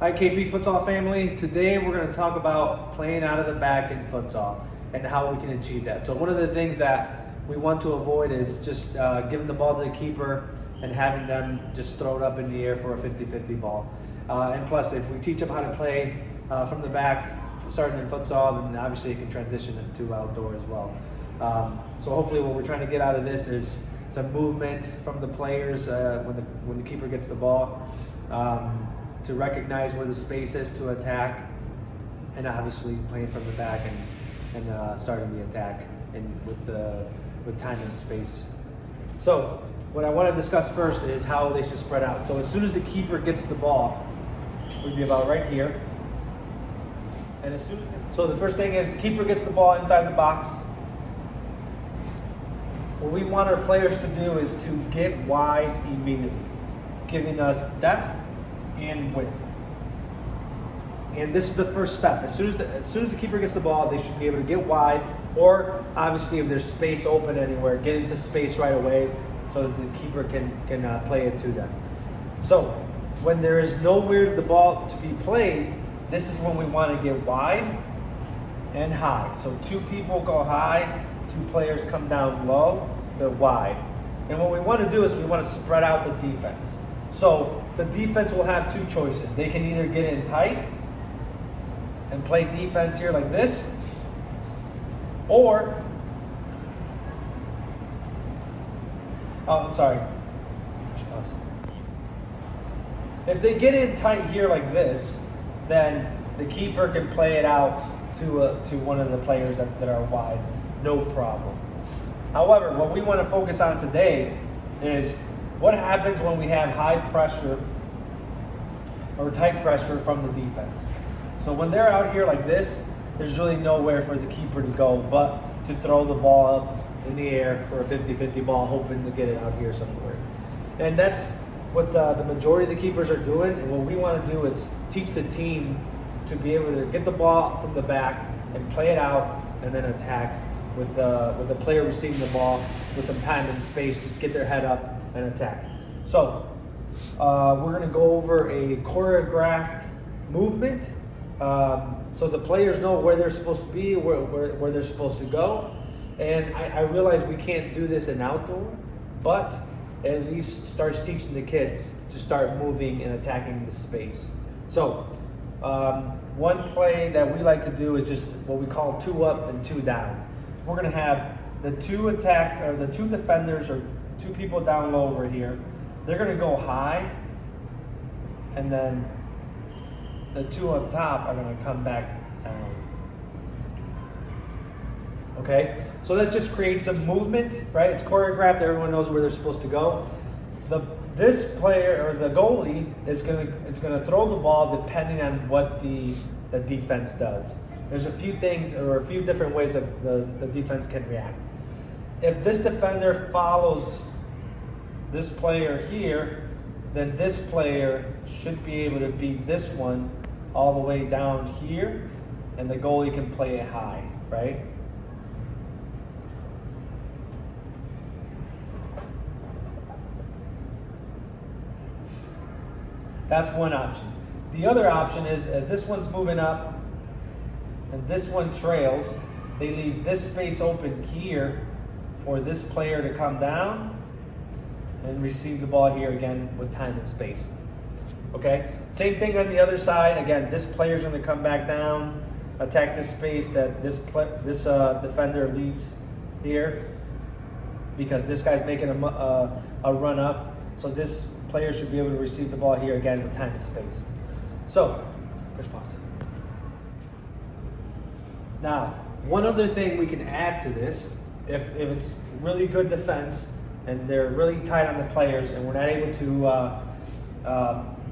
Hi KP Futsal family. Today we're going to talk about playing out of the back in futsal and how we can achieve that. So one of the things that we want to avoid is just giving the ball to the keeper and having them just throw it up in the air for a 50-50 ball. And plus, if we teach them how to play from the back, starting in futsal, then obviously it can transition into outdoor as well. So hopefully what we're trying to get out of this is some movement from the players when the keeper gets the ball. To recognize where the space is to attack, and obviously playing from the back and starting the attack and with time and space. So what I want to discuss first is how they should spread out. So as soon as the keeper gets the ball, we'd be about right here. And so the first thing is the keeper gets the ball inside the box. What we want our players to do is to get wide immediately, giving us depth and width. And this is the first step. As soon as the keeper gets the ball, they should be able to get wide, or obviously if there's space open anywhere, get into space right away so that the keeper can play it to them. So when there is nowhere the ball to be played, this is when we want to get wide and high. So two people go high, two players come down low, they're wide. And what we want to do is we want to spread out the defense. So the defense will have two choices. They can either get in tight and play defense here like this, or, if they get in tight here like this, then the keeper can play it out to one of the players that are wide, no problem. However, what we want to focus on today is what happens when we have high pressure or tight pressure from the defense. So when they're out here like this, there's really nowhere for the keeper to go but to throw the ball up in the air for a 50-50 ball, hoping to get it out here somewhere. And that's what the majority of the keepers are doing. And what we want to do is teach the team to be able to get the ball from the back and play it out and then attack with the player receiving the ball with some time and space to get their head up and attack. So we're going to go over a choreographed movement so the players know where they're supposed to be, where they're supposed to go. And I realize we can't do this in outdoor, but at least starts teaching the kids to start moving and attacking the space. So one play that we like to do is just what we call 2 up and 2 down. We're going to have the two defenders or 2 people down low over here. They're going to go high, and then the 2 up top are going to come back down. Okay, so let's just create some movement, right? It's choreographed. Everyone knows where they're supposed to go. This player or the goalie is going to throw the ball depending on what the defense does. There's a few things or a few different ways that the defense can react. If this defender follows this player here, then this player should be able to beat this one all the way down here, and the goalie can play it high, right? That's one option. The other option is, as this one's moving up and this one trails, they leave this space open here for this player to come down and receive the ball here again with time and space. Okay, same thing on the other side. Again, this player's going to come back down, attack this space that this defender leaves here, because this guy's making a run up. So this player should be able to receive the ball here again with time and space. So, push pause. Now, one other thing we can add to this, if it's really good defense and they're really tight on the players and we're not able to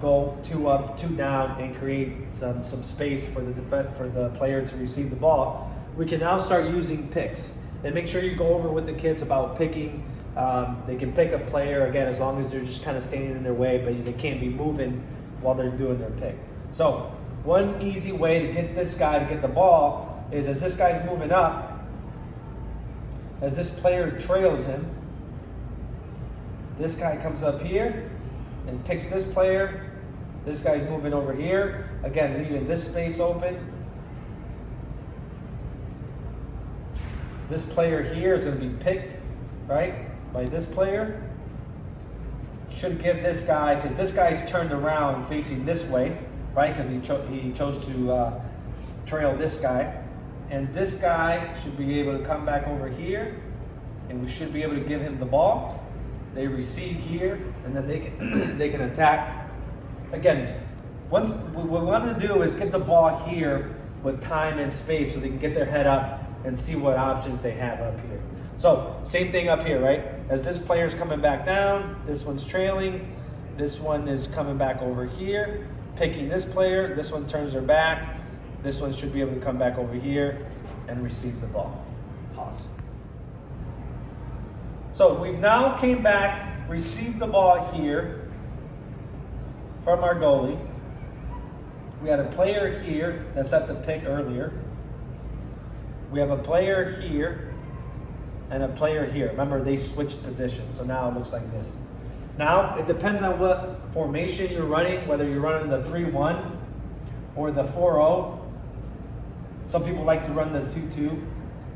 go 2 up, 2 down and create some space for the player to receive the ball, we can now start using picks. And make sure you go over with the kids about picking. They can pick a player, again, as long as they're just kind of standing in their way, but they can't be moving while they're doing their pick. So one easy way to get this guy to get the ball is, as this guy's moving up, as this player trails him, this guy comes up here and picks this player This guy's moving over here. Again, leaving this space open. This player here is going to be picked, right, by this player. Should give this guy, because this guy's turned around facing this way, right, because he chose to trail this guy. And this guy should be able to come back over here, and we should be able to give him the ball. They receive here, and then they can attack. Again, what we want to do is get the ball here with time and space so they can get their head up and see what options they have up here. So same thing up here, right? As this player's coming back down, this one's trailing, this one is coming back over here, picking this player, this one turns their back, this one should be able to come back over here and receive the ball. Pause. So we've now came back, received the ball here from our goalie. We had a player here that set the pick earlier. We have a player here and a player here. Remember, they switched positions, so now it looks like this. Now, it depends on what formation you're running, whether you're running the 3-1 or the 4-0. Some people like to run the 2-2.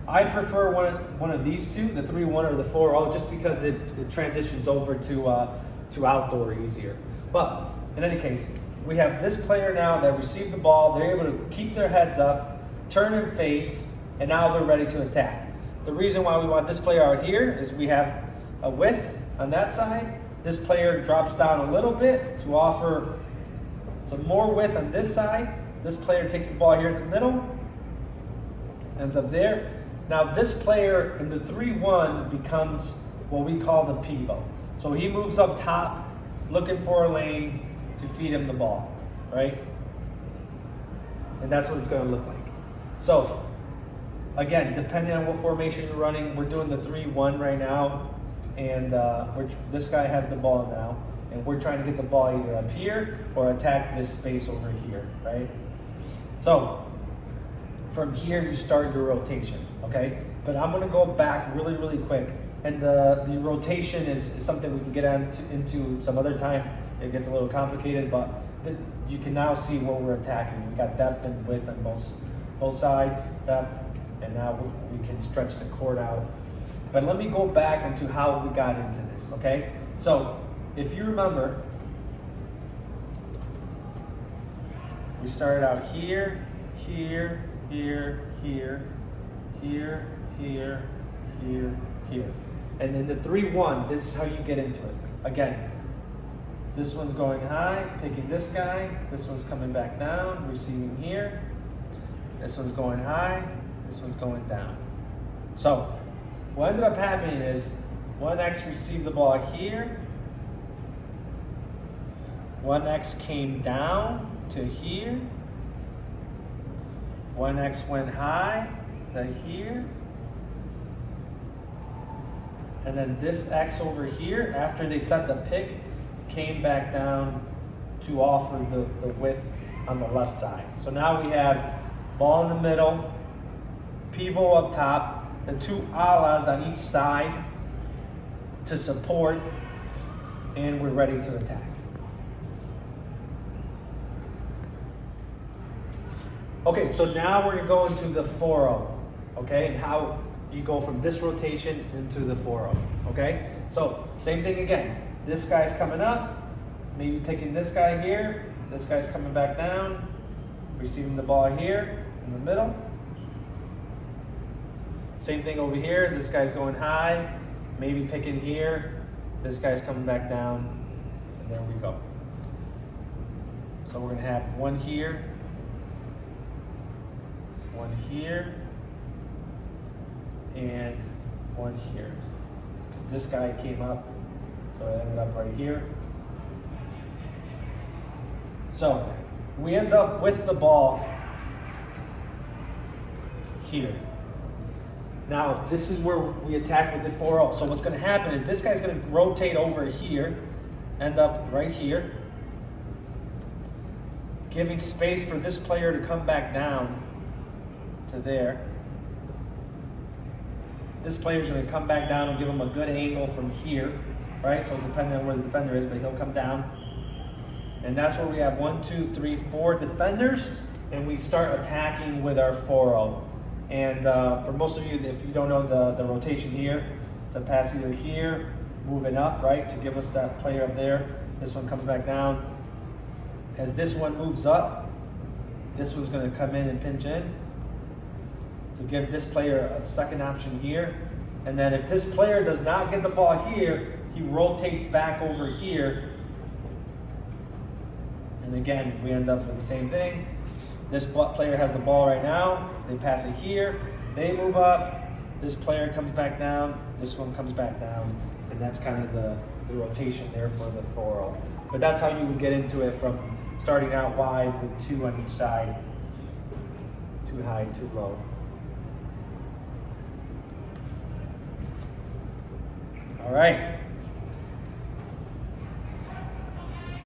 I prefer one of these two, the 3-1 or the 4-0, just because it transitions over to outdoor easier. But in any case, we have this player now that received the ball. They're able to keep their heads up, turn and face, and now they're ready to attack. The reason why we want this player out here is we have a width on that side. This player drops down a little bit to offer some more width on this side. This player takes the ball here in the middle, ends up there. Now this player in the 3-1 becomes what we call the pivot. So he moves up top, looking for a lane to feed him the ball, right? And that's what it's going to look like. So again, depending on what formation you're running, we're doing the 3-1 right now, and this guy has the ball now, and we're trying to get the ball either up here or attack this space over here, right? So from here, you start your rotation, okay? But I'm gonna go back really, really quick, and the rotation is something we can get into some other time. It gets a little complicated, but you can now see what we're attacking. We got depth and width on both sides, depth, and now we can stretch the court out. But let me go back into how we got into this, okay? So if you remember, we started out here, here, here, here, here, here, here, here. And then the 3-1, this is how you get into it. Again, this one's going high, picking this guy. This one's coming back down, receiving here. This one's going high, this one's going down. So what ended up happening is 1X received the ball here. 1X came down to here. 1X went high to here. And then this X over here, after they set the pick, came back down to offer the width on the left side. So now we have ball in the middle, pivot up top, the two alas on each side to support, and we're ready to attack. Okay, so now we're gonna go into the 4-0, okay, and how you go from this rotation into the 4-0, okay? So same thing again. This guy's coming up, maybe picking this guy here. This guy's coming back down, receiving the ball here in the middle. Same thing over here. This guy's going high, maybe picking here. This guy's coming back down, and there we go. So we're gonna have one here, and one here. Because this guy came up, so it ended up right here. So we end up with the ball here. Now this is where we attack with the 4-0. So what's going to happen is this guy's going to rotate over here, end up right here, giving space for this player to come back down to there. This player's going to come back down and give him a good angle from here, right? So depending on where the defender is, but he'll come down. And that's where we have 1, 2, 3, 4 defenders, and we start attacking with our 4-0. And for most of you, if you don't know the rotation here, it's a pass either here, moving up, right, to give us that player up there. This one comes back down. As this one moves up, this one's going to come in and pinch in to give this player a second option here. And then if this player does not get the ball here, he rotates back over here. And again, we end up with the same thing. This player has the ball right now. They pass it here. They move up. This player comes back down. This one comes back down. And that's kind of the rotation there for the 4-0. But that's how you would get into it, from starting out wide with 2 on each side. Too high, too low. All right.